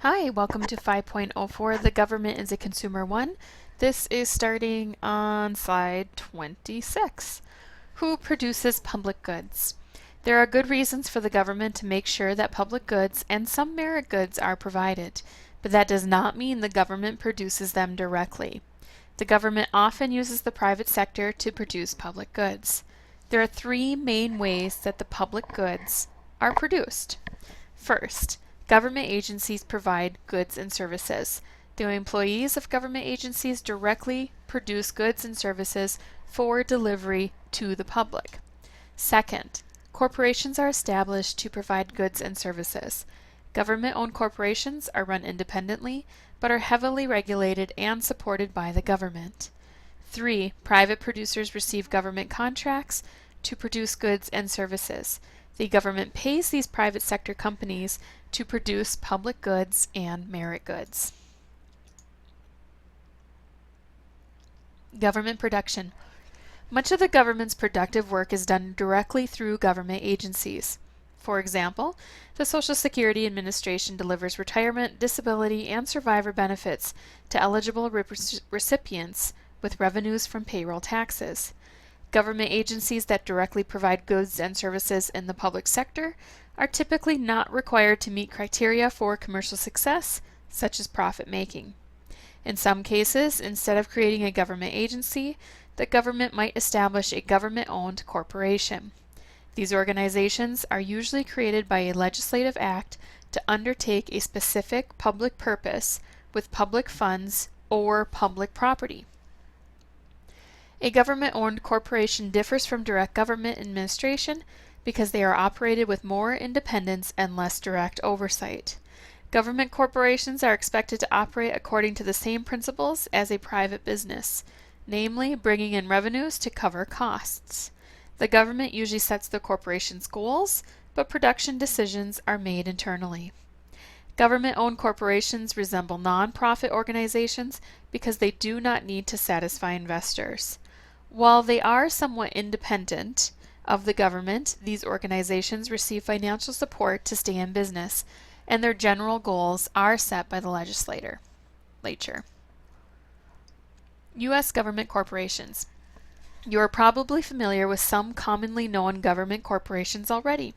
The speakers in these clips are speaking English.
Hi, welcome to 5.04, The Government is a Consumer 1. This is starting on slide 26. Who produces public goods? There are good reasons for the government to make sure that public goods and some merit goods are provided, but that does not mean the government produces them directly. The government often uses the private sector to produce public goods. There are three main ways that the public goods are produced. First, government agencies provide goods and services. The employees of government agencies directly produce goods and services for delivery to the public. Second, corporations are established to provide goods and services. Government-owned corporations are run independently, but are heavily regulated and supported by the government. 3. Private producers receive government contracts to produce goods and services. The government pays these private sector companies to produce public goods and merit goods. Government production. Much of the government's productive work is done directly through government agencies. For example, the Social Security Administration delivers retirement, disability, and survivor benefits to eligible recipients with revenues from payroll taxes. Government agencies that directly provide goods and services in the public sector are typically not required to meet criteria for commercial success, such as profit making. In some cases, instead of creating a government agency, the government might establish a government-owned corporation. These organizations are usually created by a legislative act to undertake a specific public purpose with public funds or public property. A government-owned corporation differs from direct government administration because they are operated with more independence and less direct oversight. Government corporations are expected to operate according to the same principles as a private business, namely bringing in revenues to cover costs. The government usually sets the corporation's goals, but production decisions are made internally. Government-owned corporations resemble non-profit organizations because they do not need to satisfy investors. While they are somewhat independent of the government, these organizations receive financial support to stay in business, and their general goals are set by the legislature. U.S. government corporations. You are probably familiar with some commonly known government corporations already.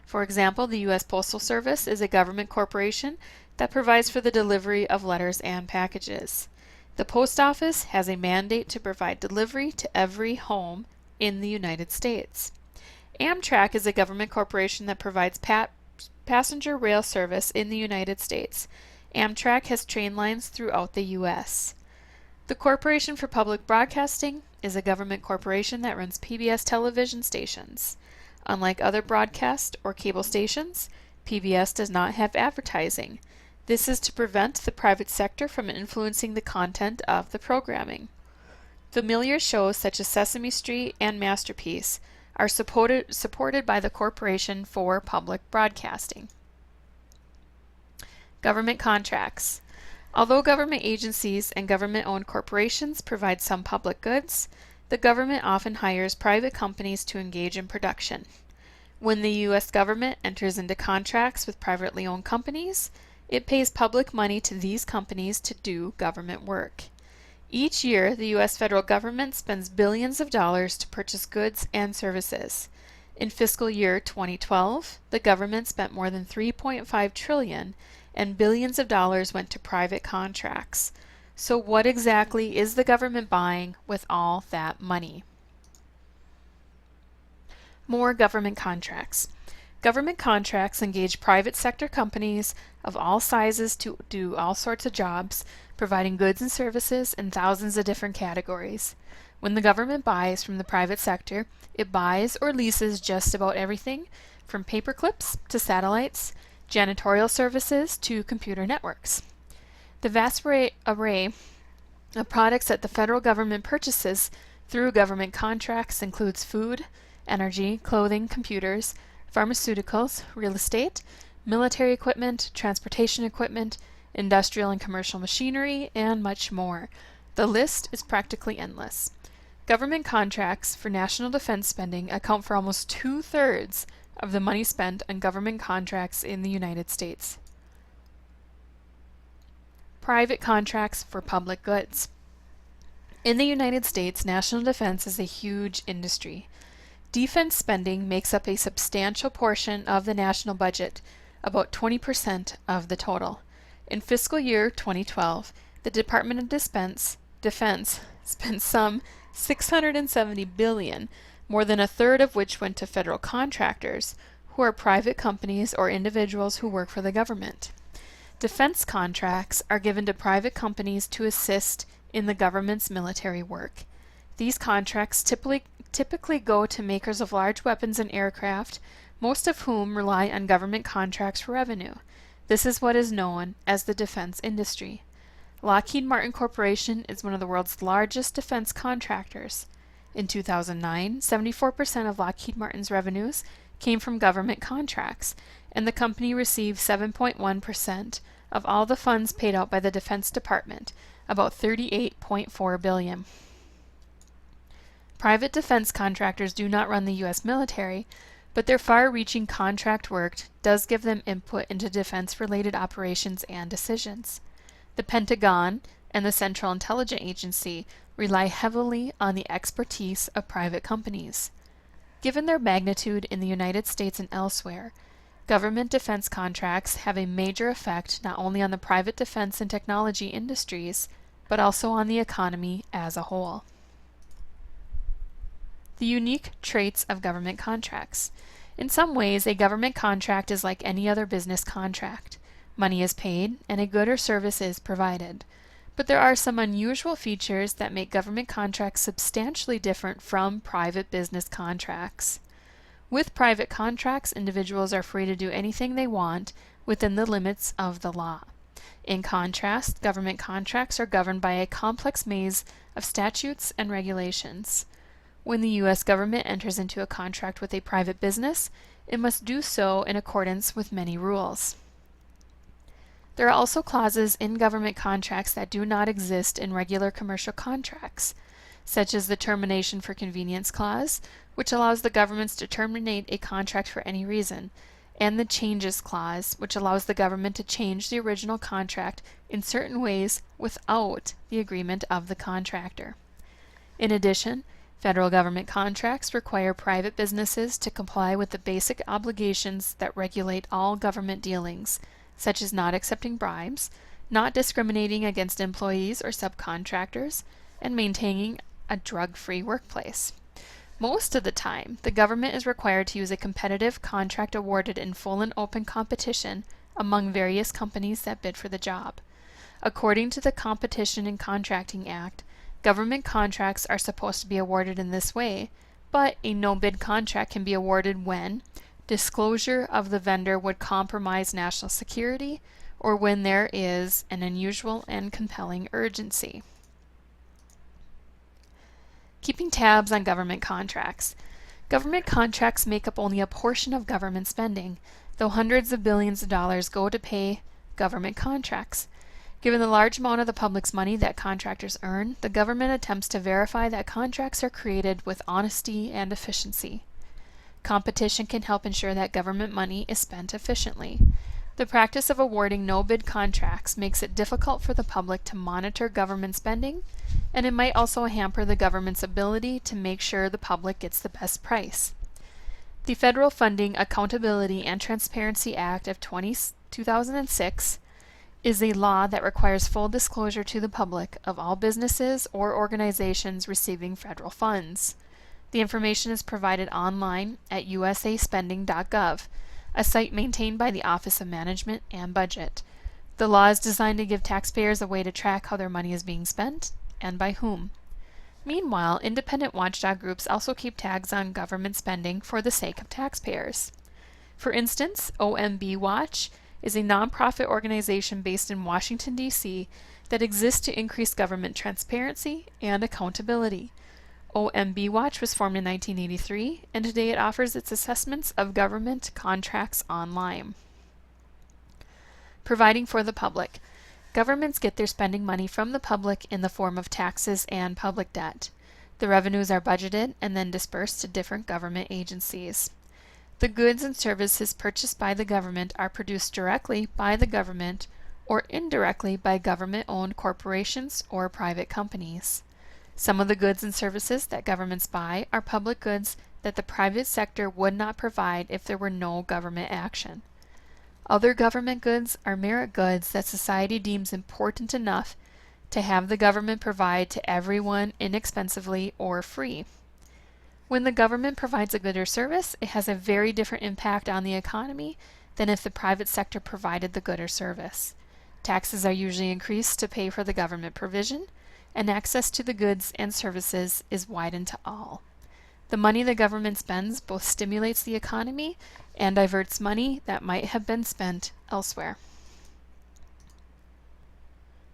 For example, the U.S. Postal Service is a government corporation that provides for the delivery of letters and packages. The Post Office has a mandate to provide delivery to every home in the United States. Amtrak is a government corporation that provides passenger rail service in the United States. Amtrak has train lines throughout the U.S. The Corporation for Public Broadcasting is a government corporation that runs PBS television stations. Unlike other broadcast or cable stations, PBS does not have advertising. This is to prevent the private sector from influencing the content of the programming. Familiar shows such as Sesame Street and Masterpiece are supported by the Corporation for Public Broadcasting. Government contracts. Although government agencies and government-owned corporations provide some public goods, the government often hires private companies to engage in production. When the U.S. government enters into contracts with privately owned companies, it pays public money to these companies to do government work. Each year, the U.S. federal government spends billions of dollars to purchase goods and services. In fiscal year 2012, the government spent more than $3.5 trillion and billions of dollars went to private contracts. So what exactly is the government buying with all that money? More government contracts. Government contracts engage private sector companies of all sizes to do all sorts of jobs, providing goods and services in thousands of different categories. When the government buys from the private sector, it buys or leases just about everything from paper clips to satellites, janitorial services to computer networks. The vast array of products that the federal government purchases through government contracts includes food, energy, clothing, computers, pharmaceuticals, real estate, military equipment, transportation equipment, industrial and commercial machinery, and much more. The list is practically endless. Government contracts for national defense spending account for almost 2/3 of the money spent on government contracts in the United States. Private contracts for public goods. In the United States, national defense is a huge industry. Defense spending makes up a substantial portion of the national budget, about 20% of the total. In fiscal year 2012, the Department of Defense spent some $670 billion, more than a third of which went to federal contractors, who are private companies or individuals who work for the government. Defense contracts are given to private companies to assist in the government's military work. These contracts typically go to makers of large weapons and aircraft, most of whom rely on government contracts for revenue. This is what is known as the defense industry. Lockheed Martin Corporation is one of the world's largest defense contractors. In 2009, 74% of Lockheed Martin's revenues came from government contracts, and the company received 7.1% of all the funds paid out by the Defense Department, about $38.4 billion. Private defense contractors do not run the U.S. military, but their far-reaching contract work does give them input into defense-related operations and decisions. The Pentagon and the Central Intelligence Agency rely heavily on the expertise of private companies. Given their magnitude in the United States and elsewhere, government defense contracts have a major effect not only on the private defense and technology industries, but also on the economy as a whole. The unique traits of government contracts. In some ways, a government contract is like any other business contract. Money is paid, and a good or service is provided. But there are some unusual features that make government contracts substantially different from private business contracts. With private contracts, individuals are free to do anything they want within the limits of the law. In contrast, government contracts are governed by a complex maze of statutes and regulations. When the U.S. government enters into a contract with a private business, it must do so in accordance with many rules. There are also clauses in government contracts that do not exist in regular commercial contracts, such as the termination for convenience clause, which allows the governments to terminate a contract for any reason, and the changes clause, which allows the government to change the original contract in certain ways without the agreement of the contractor. In addition, federal government contracts require private businesses to comply with the basic obligations that regulate all government dealings, such as not accepting bribes, not discriminating against employees or subcontractors, and maintaining a drug-free workplace. Most of the time, the government is required to use a competitive contract awarded in full and open competition among various companies that bid for the job. According to the Competition and Contracting Act, government contracts are supposed to be awarded in this way, but a no-bid contract can be awarded when disclosure of the vendor would compromise national security or when there is an unusual and compelling urgency. Keeping tabs on government contracts. Government contracts make up only a portion of government spending, though hundreds of billions of dollars go to pay government contracts. Given the large amount of the public's money that contractors earn, the government attempts to verify that contracts are created with honesty and efficiency. Competition can help ensure that government money is spent efficiently. The practice of awarding no-bid contracts makes it difficult for the public to monitor government spending, and it might also hamper the government's ability to make sure the public gets the best price. The Federal Funding, Accountability, and Transparency Act of 2006 is a law that requires full disclosure to the public of all businesses or organizations receiving federal funds. The information is provided online at usaspending.gov, a site maintained by the Office of Management and Budget. The law is designed to give taxpayers a way to track how their money is being spent and by whom. Meanwhile, independent watchdog groups also keep tags on government spending for the sake of taxpayers. For instance, OMB Watch is a nonprofit organization based in Washington, D.C. that exists to increase government transparency and accountability. OMB Watch was formed in 1983, and today it offers its assessments of government contracts online. Providing for the public. Governments get their spending money from the public in the form of taxes and public debt. The revenues are budgeted and then dispersed to different government agencies. The goods and services purchased by the government are produced directly by the government or indirectly by government-owned corporations or private companies. Some of the goods and services that governments buy are public goods that the private sector would not provide if there were no government action. Other government goods are merit goods that society deems important enough to have the government provide to everyone inexpensively or free. When the government provides a good or service, it has a very different impact on the economy than if the private sector provided the good or service. Taxes are usually increased to pay for the government provision, and access to the goods and services is widened to all. The money the government spends both stimulates the economy and diverts money that might have been spent elsewhere.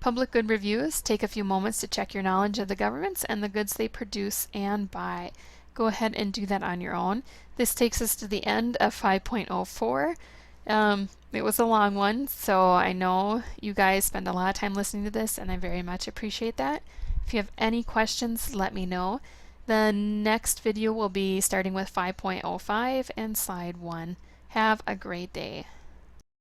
Public good reviews take a few moments to check your knowledge of the governments and the goods they produce and buy. Go ahead and do that on your own. This takes us to the end of 5.04. It was a long one, so I know you guys spend a lot of time listening to this, and I very much appreciate that. If you have any questions, let me know. The next video will be starting with 5.05 and slide 1. Have a great day.